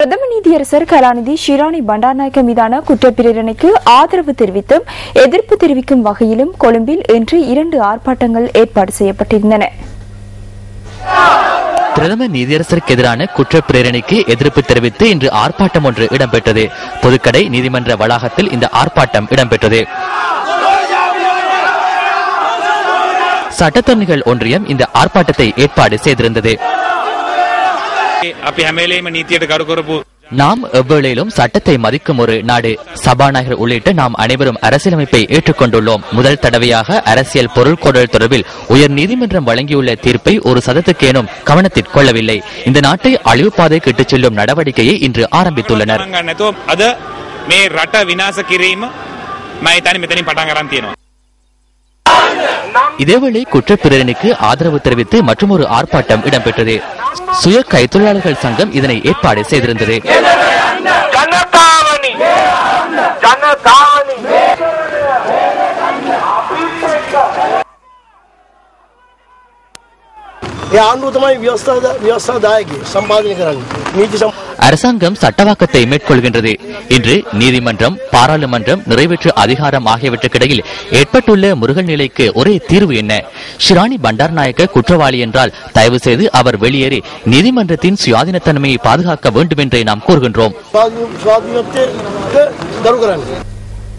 பிரதம நீதியரசர் கலாநிதி ஷிராணி பண்டாரநாயக்க மீதான குற்றப்பிரேரணைக்கு ஆதரவு தெரிவித்தும் எதிர்ப்பு தெரிவிக்கும் வகையிலும் கொழும்பில் இன்று 2 ஆர்ப்பாட்டங்கள் ஏற்பாடு செய்யப்பட்டிருந்தன. பிரதம நீதியரசருக்கு எதிரான குற்றப்பிரேரணைக்கு எதிர்ப்பு தெரிவித்து இன்று ஆர்ப்பாட்டம் ஒன்று இடம்பெற்றது. புதுக்கடை நீதிமன்ற வளாகத்தில் இந்த ஆர்ப்பாட்டம் இடம்பெற்றது. சட்டத்தரணிகள் ஒன்றியம் இந்த ஆர்ப்பாட்டத்தை ஏற்பாடு செய்திருந்தது. நாம் எவ்வேளையிலும் சட்டத்தை மதிக்கும் ஒரு நாடு. சபாநாயகர் உள்ளிட்ட நாம் அனைவரும் அரசியலமைப்பை ஏற்றுக்கொண்டுள்ளோம். முதல் தடவையாக அரசியல் பொருள் கோடல் தொடர்பில் உயர் நீதிமன்றம் வழங்கியுள்ள தீர்ப்பை ஒரு சதத்துக்கேனும் கவனத்தில் கொள்ளவில்லை. இந்த நாட்டை அழிவு பாதைக்கு இட்டுச் செல்லும் நடவடிக்கையை இன்று ஆரம்பித்துள்ளனர். இதேவேளை குற்றப்பிரேரணைக்கு ஆதரவு தெரிவித்து மற்றொரு ஆர்ப்பாட்டம் இடம்பெற்றது. சுய கைத்தொழிலாளர்கள் சங்கம் இதனை ஏற்பாடு செய்திருந்தது. அரசாங்கம் சட்டவாக்கத்தை மேற்கொள்கின்றது. இன்று நீதிமன்றம், பாராளுமன்றம், நிறைவேற்று அதிகாரம் ஆகியவற்றுக்கிடையில் ஏற்பட்டுள்ள முருகல் நிலைக்கு ஒரே தீர்வு என்ன? ஷிராணி பண்டாரநாயக்க குற்றவாளி என்றால் தயவு செய்து அவர் வெளியேறி நீதிமன்றத்தின் சுயாதீனத்தன்மையை பாதுகாக்க வேண்டும் என்றே நாம் கூறுகின்றோம்.